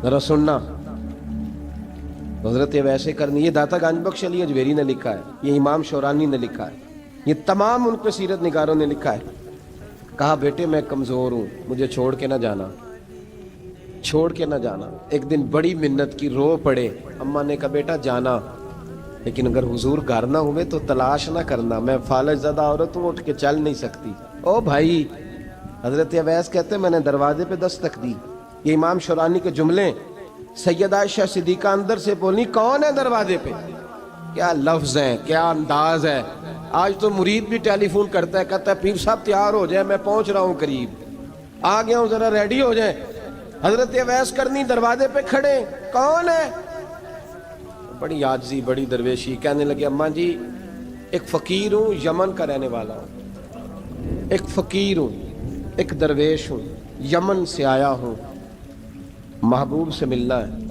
ذرا سننا۔ حضرت ویسے کرنی، یہ داتا گنج بخش علی اجویری نے لکھا ہے، یہ امام شورانی نے لکھا ہے، یہ تمام ان پہ سیرت نگاروں نے لکھا ہے۔ کہا بیٹے میں کمزور ہوں، مجھے چھوڑ کے نہ جانا، چھوڑ کے نہ جانا۔ ایک دن بڑی منت کی، رو پڑے۔ اماں نے کہا بیٹا جانا، لیکن اگر حضور گھر نہ ہوئے تو تلاش نہ کرنا، میں فالج زدہ عورت ہوں، اٹھ کے چل نہیں سکتی۔ او بھائی، حضرت اویس کہتے ہیں میں نے دروازے پہ دستک دی، یہ امام شورانی کے جملے۔ سیدہ عائشہ صدیقہ اندر سے بولنی کون ہے دروازے پہ؟ کیا لفظ ہیں، کیا انداز ہے۔ آج تو مرید بھی ٹیلی فون کرتا ہے، کہتا ہے پیر صاحب تیار ہو جائے، میں پہنچ رہا ہوں، قریب آ گیا ہوں، ذرا ریڈی ہو جائیں۔ حضرت اویس کرنی دروازے پہ کھڑے، کون ہے؟ بڑی عاجزی بڑی درویشی. کہنے لگے اماں جی ایک فقیر ہوں, یمن کا رہنے والا ہوں, ایک فقیر ہوں, ایک درویش ہوں, یمن سے آیا ہوں, محبوب سے ملنا ہے.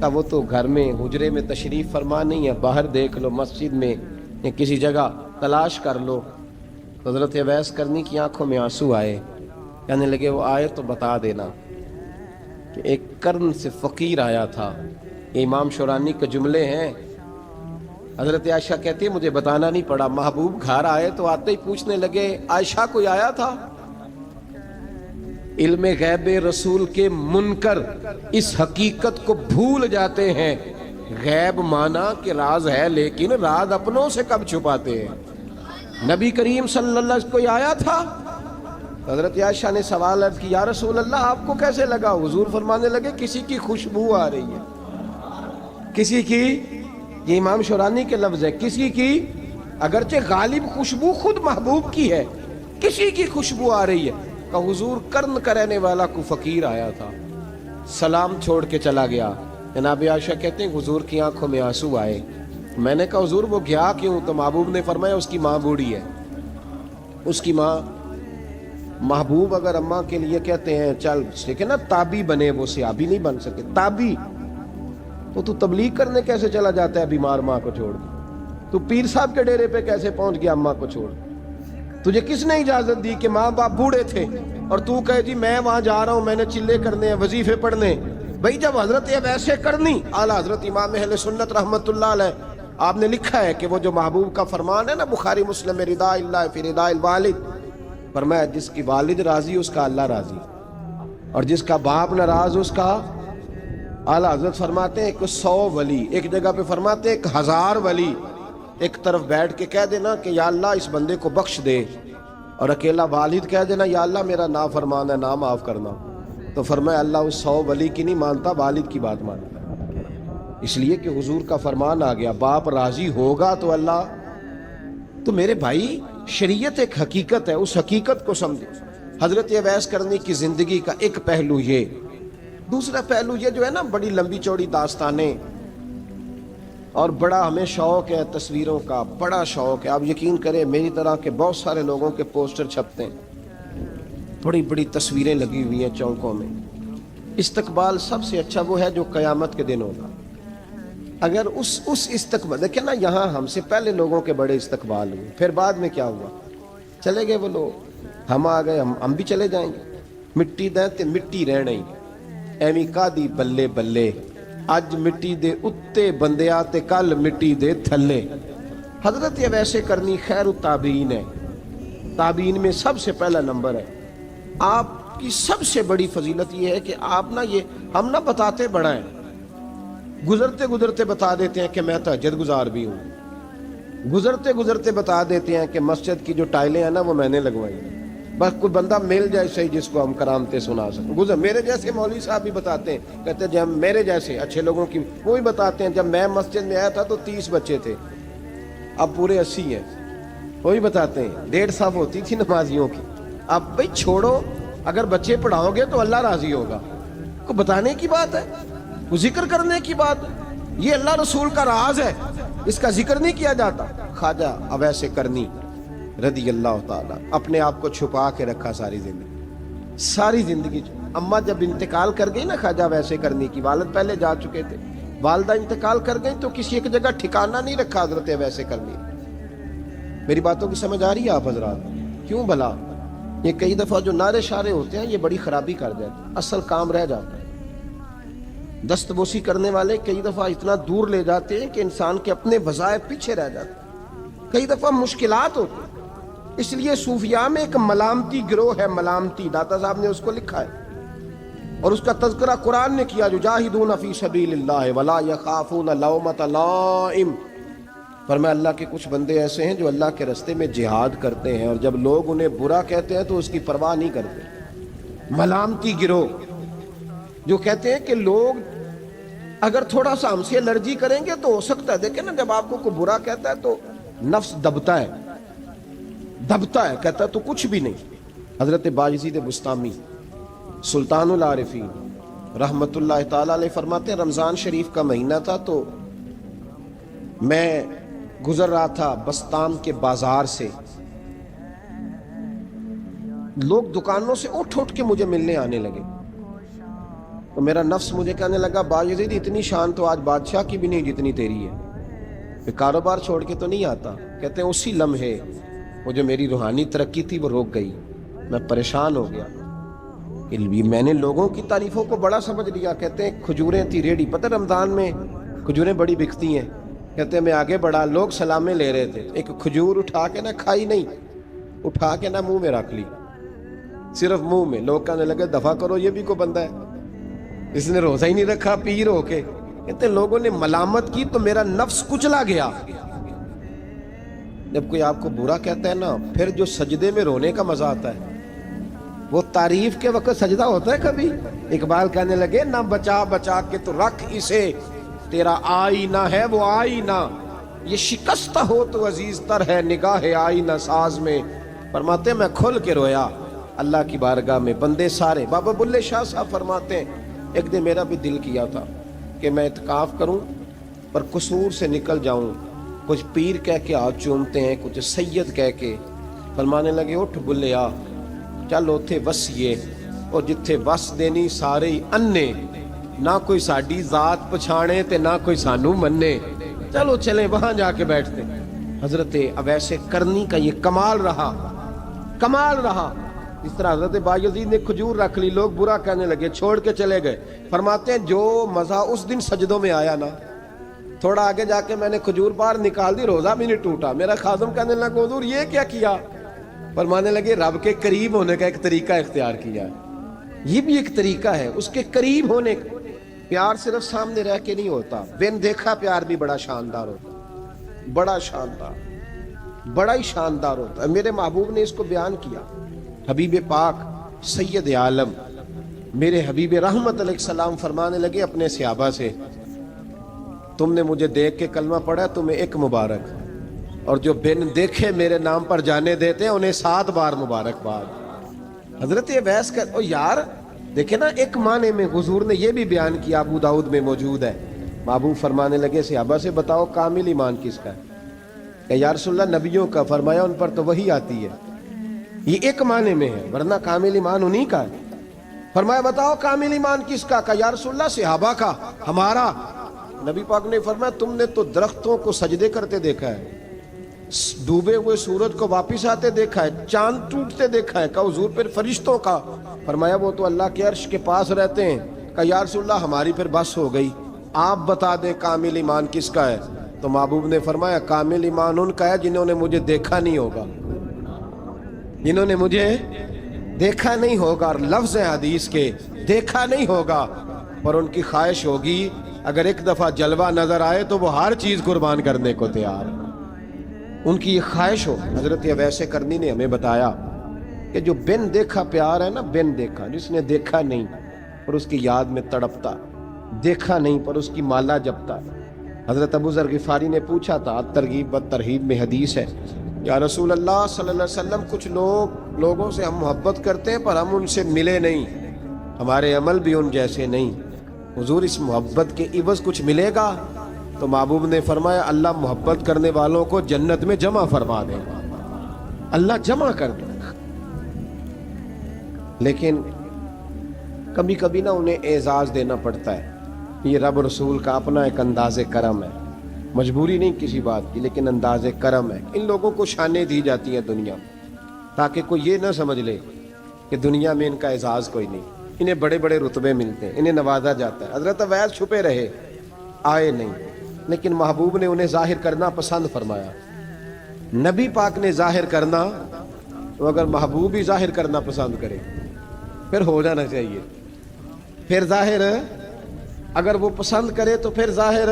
اب وہ تو گھر میں حجرے میں تشریف فرما نہیں ہے, باہر دیکھ لو, مسجد میں یا کسی جگہ تلاش کر لو. حضرت اویس کرنی کی آنکھوں میں آنسو آئے. کہنے لگے وہ آئے تو بتا دینا کہ ایک کرن سے فقیر آیا تھا. یہ امام شورانی کے جملے ہیں. حضرت عائشہ کہتی ہے مجھے بتانا نہیں پڑا, محبوب گھر آئے تو آتے ہی پوچھنے لگے عائشہ کوئی آیا تھا؟ علم غیب رسول کے منکر اس حقیقت کو بھول جاتے ہیں. غیب مانا کہ راز ہے, لیکن راز اپنوں سے کب چھپاتے ہیں. نبی کریم صلی اللہ علیہ وسلم کوئی آیا تھا؟ حضرت عائشہ نے سوال عرض کی یا رسول اللہ آپ کو کیسے لگا؟ حضور فرمانے لگے کسی کی خوشبو آ رہی ہے. کسی کی, یہ امام شورانی کے لفظ ہے, کسی کی, اگرچہ غالب خوشبو خود محبوب کی ہے, کسی کی خوشبو آ رہی ہے. کہ حضور کرن کا رہنے والا کو فقیر آیا تھا, سلام چھوڑ کے چلا گیا. جناب عائشہ کہتے ہیں حضور کی آنکھوں میں آنسو آئے. میں نے کہا حضور وہ گیا کیوں؟ تو محبوب نے فرمایا اس کی ماں بوڑھی ہے. اس کی ماں, محبوب اگر اماں کے لیے کہتے ہیں چل لیکن نا تابی بنے, وہ صحابی نہیں بن سکے. تابی تو تبلیغ کرنے کیسے چلا جاتا ہے بیمار ماں کو چھوڑ کے؟ تو پیر صاحب کے ڈیرے پہ کیسے پہنچ گیا اماں کو چھوڑ؟ تجھے کس نے اجازت دی کہ ماں باپ بوڑھے تھے اور تو کہے جی میں وہاں جا رہا ہوں, میں نے چلے کرنے ہیں, وظیفے پڑھنے. بھئی جب حضرت ویسے کرنی, اعلیٰ حضرت امام اہل سنت رحمت اللہ علیہ, آپ نے لکھا ہے کہ وہ جو محبوب کا فرمان ہے نا بخاری مسلم میں, رضا اللہ فی رضا الوالد, فرمایا جس کی والد راضی اس کا اللہ راضی, اور جس کا باپ ناراض اس کا. اعلیٰ حضرت فرماتے ہیں ایک 100 ولی, ایک جگہ پہ فرماتے ہیں 1000 ولی ایک طرف بیٹھ کے کہہ دینا کہ یا اللہ اس بندے کو بخش دے, اور اکیلا والد کہہ دینا یا اللہ میرا نافرمان ہے نا معاف کرنا. تو فرمایا اللہ اس 100 ولی کی نہیں مانتا, والد کی بات مانتا. اس لیے کہ حضور کا فرمان آ گیا باپ راضی ہوگا تو اللہ. تو میرے بھائی شریعت ایک حقیقت ہے, اس حقیقت کو سمجھے. حضرت اویس کرنی کی زندگی کا ایک پہلو یہ. دوسرا پہلو یہ جو ہے نا بڑی لمبی چوڑی داستانیں, اور بڑا ہمیں شوق ہے تصویروں کا, بڑا شوق ہے. آپ یقین کریں میری طرح کے بہت سارے لوگوں کے پوسٹر چھپتے ہیں, بڑی بڑی تصویریں لگی ہوئی ہیں چوکوں میں. استقبال سب سے اچھا وہ ہے جو قیامت کے دن ہوگا. اگر اس استقبال دیکھیں نا, یہاں ہم سے پہلے لوگوں کے بڑے استقبال ہوئے, پھر بعد میں کیا ہوا, چلے گئے وہ لوگ, ہم آ گئے, ہم بھی چلے جائیں گے. مٹی دیں تے مٹی رہنا ہی, ایویں کا دی بلے بلے, اج مٹی دے اتے بندیا تے کل مٹی دے تھلے. حضرت ویسے کرنی خیر التابعین ہے, تابعین میں سب سے پہلا نمبر ہے. آپ کی سب سے بڑی فضیلت یہ ہے کہ آپ نا, یہ ہم نا بتاتے بڑا ہیں, گزرتے گزرتے بتا دیتے ہیں کہ میں تہجد گزار بھی ہوں, گزرتے گزرتے بتا دیتے ہیں کہ مسجد کی جو ٹائلیں ہیں نا وہ میں نے لگوائی ہیں. بس کوئی بندہ مل جائے صحیح جس کو ہم کرامتیں سنا سکیں. میرے جیسے مولوی صاحب بھی بتاتے ہیں, کہتے ہیں جب میرے جیسے اچھے لوگوں کی وہ بھی بتاتے ہیں جب میں مسجد میں آیا تھا تو 30 بچے تھے, اب پورے 80 ہیں. وہ بھی بتاتے ہیں 1.5 صف ہوتی تھی نمازیوں کی, اب بھائی چھوڑو, اگر بچے پڑھاؤ گے تو اللہ راضی ہوگا. کو بتانے کی بات ہے, وہ ذکر کرنے کی بات ہے. یہ اللہ رسول کا راز ہے, اس کا ذکر نہیں کیا جاتا. خواجہ اویس کرنی رضی اللہ تعالیٰ اپنے آپ کو چھپا کے رکھا ساری زندگی. اماں جب انتقال کر گئی نا خواجہ ویسے کرنی کی, والد پہلے جا چکے تھے, والدہ انتقال کر گئی تو کسی ایک جگہ ٹھکانہ نہیں رکھا حضرت ویسے کرنی. میری باتوں کی سمجھ آ رہی ہے آپ حضرات؟ کیوں بھلا یہ کئی دفعہ جو نعرے شارے ہوتے ہیں یہ بڑی خرابی کر جاتے ہیں, اصل کام رہ جاتا ہے. دست بوسی کرنے والے کئی دفعہ اتنا دور لے جاتے ہیں کہ انسان کے اپنے وظائف پیچھے رہ جاتے ہیں, کئی دفعہ مشکلات ہوتی ہیں. اس لیے صوفیاء میں ایک ملامتی گروہ ہے, ملامتی, داتا صاحب نے اس کو لکھا ہے اور اس کا تذکرہ قرآن نے کیا, یجاہدون فی سبیل اللہ ولا یخافون لومۃ لائم. فرمایا اللہ کے کچھ بندے ایسے ہیں جو اللہ کے راستے میں جہاد کرتے ہیں اور جب لوگ انہیں برا کہتے ہیں تو اس کی پرواہ نہیں کرتے. ملامتی گروہ جو کہتے ہیں کہ لوگ اگر تھوڑا سا ہم سے الرجی کریں گے تو ہو سکتا ہے, دیکھیں نا جب آپ کو کوئی برا کہتا ہے تو نفس دبتا ہے, کہتا ہے تو کچھ بھی نہیں. حضرت باجزید بستامی سلطان العارفین رحمت اللہ تعالی علیہ فرماتے ہیں رمضان شریف کا مہینہ تھا تو میں گزر رہا تھا بستان کے بازار سے، لوگ دکانوں سے اٹھ اٹھ کے مجھے ملنے آنے لگے، تو میرا نفس مجھے کہنے لگا بایزید اتنی شان تو آج بادشاہ کی بھی نہیں جتنی تیری ہے، کہ کاروبار چھوڑ کے تو نہیں آتا۔ کہتے ہیں اسی لمحے وہ جو میری روحانی ترقی تھی وہ روک گئی، میں پریشان ہو گیا کہ میں نے لوگوں کی تعریفوں کو بڑا سمجھ لیا۔ کہتے ہیں کھجوریں تھی ریڈی، پتہ رمضان میں کھجوریں بڑی بکتی ہیں، کہتے ہیں میں آگے بڑھا، لوگ سلامیں لے رہے تھے، ایک کھجور اٹھا کے نہ کھائی نہیں، اٹھا کے نہ منہ میں رکھ لی، صرف منہ میں۔ لوگ کہنے لگے دفع کرو، یہ بھی کوئی بندہ ہے، اس نے روزہ ہی نہیں رکھا پیر ہو کے۔ کہتے ہیں لوگوں نے ملامت کی تو میرا نفس کچلا گیا۔ جب کوئی آپ کو برا کہتا ہے نا، پھر جو سجدے میں رونے کا مزہ آتا ہے، وہ تعریف کے وقت سجدہ ہوتا ہے کبھی؟ اقبال کہنے لگے نہ بچا بچا کے تو رکھ اسے، تیرا آئینہ ہے وہ آئینہ، یہ شکستہ ہو تو عزیز تر ہے نگاہ آئینہ ساز میں۔ فرماتے ہیں میں کھل کے رویا اللہ کی بارگاہ میں، بندے سارے۔ بابا بلے شاہ صاحب فرماتے ہیں ایک دن میرا بھی دل کیا تھا کہ میں اعتکاف کروں پر قصور سے نکل جاؤں، کچھ پیر کہہ کے ہاتھ چومتے ہیں، کچھ سید کہہ کے۔ فرمانے لگے اٹھ بلیا چل اوتھے وسیے، اور جتھے وس دینی سارے ہی انے، نہ کوئی ساڈی ذات پچھانے تے نہ کوئی سانو مننے، چلو چلیں وہاں جا کے بیٹھتے۔ حضرت اویس کرنی کا یہ کمال رہا، کمال رہا۔ اس طرح حضرت بایزید نے کھجور رکھ لی، لوگ برا کہنے لگے، چھوڑ کے چلے گئے۔ فرماتے ہیں جو مزہ اس دن سجدوں میں آیا نا، تھوڑا آگے جا کے میں نے کھجور باہر نکال دی، روزہ بھی نہیں ٹوٹا۔ میرا خادم کہنے لگا حضور یہ کیا کیا؟ فرمانے لگے رب کے قریب ہونے کا ایک طریقہ اختیار کیا ہے، یہ بھی ایک طریقہ ہے اس کے قریب ہونے کا۔ پیار صرف سامنے رہ کے نہیں ہوتا، بن دیکھا پیار بھی بڑا شاندار ہوتا، بڑا شاندار، بڑا ہی شاندار ہوتا ہے۔ میرے محبوب نے اس کو بیان کیا، حبیب پاک سید عالم میرے حبیب رحمت علیہ السلام فرمانے لگے اپنے صحابہ سے، تم نے مجھے دیکھ کے کلمہ پڑھا، تمہیں ایک مبارک، اور جو بن دیکھے میرے نام پر جانے دیتے ہیں انہیں 7 بار مبارکباد۔ حضرت اویس کا او یار دیکھیں نا، ایک معنی میں حضور نے یہ بھی بیان کیا، ابو داؤد میں موجود ہے۔ محبوب فرمانے لگے صحابہ سے بتاؤ کامل ایمان کس کا ہے؟ کہ یا رسول اللہ نبیوں کا۔ فرمایا ان پر تو وہی آتی ہے، یہ ایک معنی میں ہے، ورنہ کامل ایمان انہی کا ہے۔ فرمایا بتاؤ کامل ایمان کس کا؟ کہ یا رسول اللہ صحابہ کا، ہمارا۔ نبی پاک نے فرمایا تم نے تو درختوں کو سجدے کرتے دیکھا ہے، ڈوبے ہوئے سورج کو واپس آتے دیکھا ہے، چاند ٹوٹتے دیکھا ہے۔ کہ حضور پھر فرشتوں کا؟ فرمایا وہ تو اللہ کے عرش کے پاس رہتے ہیں۔ کہ یا رسول اللہ ہماری پھر بس ہو گئی، آپ بتا دیں کامل ایمان کس کا ہے؟ تو محبوب نے فرمایا کامل ایمان ان کا ہے جنہوں نے مجھے دیکھا نہیں ہوگا، جنہوں نے مجھے دیکھا نہیں ہوگا، اور لفظ حدیث کے دیکھا نہیں ہوگا، پر ان کی خواہش ہوگی اگر ایک دفعہ جلوہ نظر آئے تو وہ ہر چیز قربان کرنے کو تیار، ان کی یہ خواہش ہو۔ حضرت اویس کرنی نے ہمیں بتایا کہ جو بن دیکھا پیار ہے نا، بن دیکھا، جس نے دیکھا نہیں پر اس کی یاد میں تڑپتا، دیکھا نہیں پر اس کی مالا جپتا۔ حضرت ابو ذر غفاری نے پوچھا تھا، ترغیب و ترہیب میں حدیث ہے، یا رسول اللہ صلی اللہ علیہ وسلم کچھ لوگوں سے ہم محبت کرتے ہیں پر ہم ان سے ملے نہیں، ہمارے عمل بھی ان جیسے نہیں، حضور اس محبت کے عوض کچھ ملے گا؟ تو محبوب نے فرمایا اللہ محبت کرنے والوں کو جنت میں جمع فرما دے، اللہ جمع کر دے۔ لیکن کبھی کبھی نا انہیں اعزاز دینا پڑتا ہے، یہ رب رسول کا اپنا ایک انداز کرم ہے، مجبوری نہیں کسی بات کی، لیکن انداز کرم ہے۔ ان لوگوں کو شانیں دی جاتی ہیں دنیا میں، تاکہ کوئی یہ نہ سمجھ لے کہ دنیا میں ان کا اعزاز کوئی نہیں، انہیں بڑے بڑے رتبے ملتے ہیں، انہیں نوازا جاتا ہے۔ حضرت اویس چھپے رہے، آئے نہیں، لیکن محبوب نے انہیں ظاہر کرنا پسند فرمایا۔ نبی پاک نے ظاہر کرنا، تو اگر محبوب ہی ظاہر کرنا پسند کرے پھر ہو جانا چاہیے، پھر ظاہر اگر وہ پسند کرے تو پھر ظاہر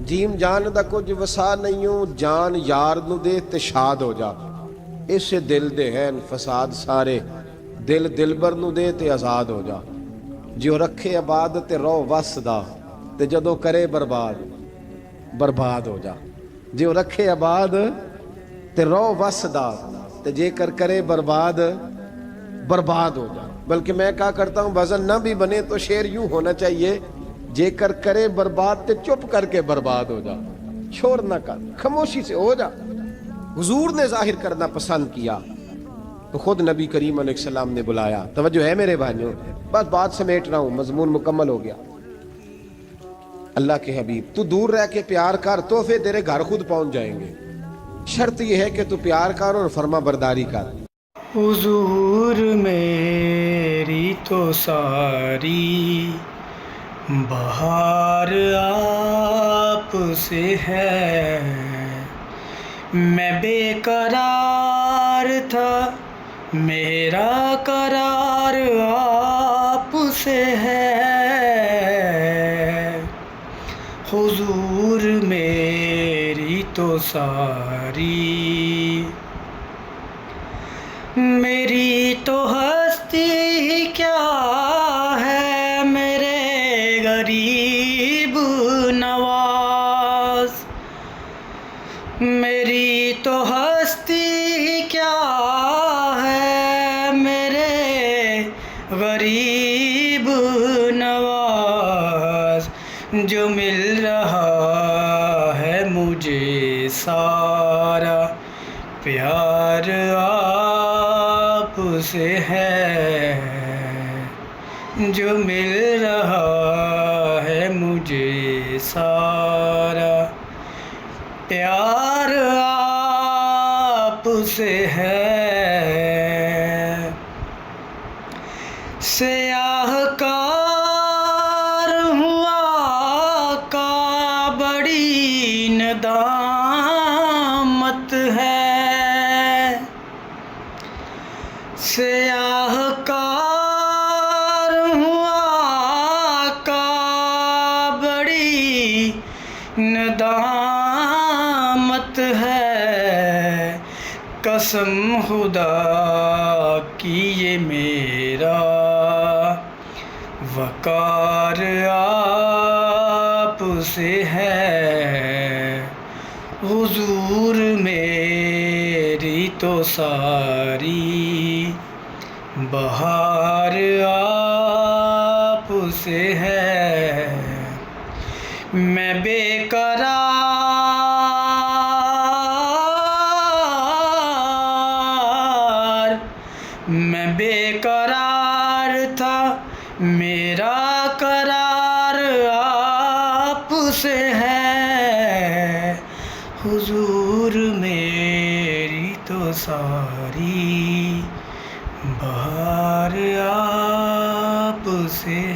جیم جان دا کچھ وسا نہیں ہوں، جان یار نو دے تے شاد ہو جا، اس سے دل دے ہیں فساد سارے، دل دلبر نو دے تے آزاد ہو جا، جو رکھے آباد تے رو وس دا تے جدو کرے برباد ہو جا، جو رکھے آباد تے رو وس دا تے جے کر کرے برباد ہو جا۔ بلکہ میں کہا کرتا ہوں وزن نہ بھی بنے تو شعر یوں ہونا چاہیے، جے کر کرے برباد تے چپ کر کے برباد ہو جا۔ شور نہ کر، خاموشی سے ہو جا۔ حضور نے ظاہر کرنا پسند کیا تو خود نبی کریم علیہ السلام نے بلایا۔ توجہ ہے میرے بھائیوں، بس بات سمیٹ رہا ہوں، مضمون مکمل ہو گیا۔ اللہ کے حبیب تو دور رہ کے پیار کر، تحفے تیرے گھر خود پہنچ جائیں گے۔ شرط یہ ہے کہ تو پیار کر اور فرما برداری کر۔ حضور میری تو ساری بہار آپ سے ہے، میں بے قرار تھا میرا قرار آپ سے ہے۔ حضور میری تو ساری، میری تو ہستی کیا ہے میرے غریب نواز، میری تو ہستی کیا ہے میرے غریب نواز، جو مل رہا ہے مجھے سارا پیار آپ سے ہے، جو مل رہا ہے مجھے سارا پیار آپ سے ہے۔ سیاہ کار ہوا کا بڑی ندامت ہے، سیاہ کار ہوا کا بڑی ندامت ہے، قسم خدا کی یہ میرا وقار آپ سے ہے۔ حضور میری تو ساری بہار آپ سے ہے، میں بے قرار تھا میرا قرار آپ سے ہے۔ حضور میری تو ساری بہار آپ سے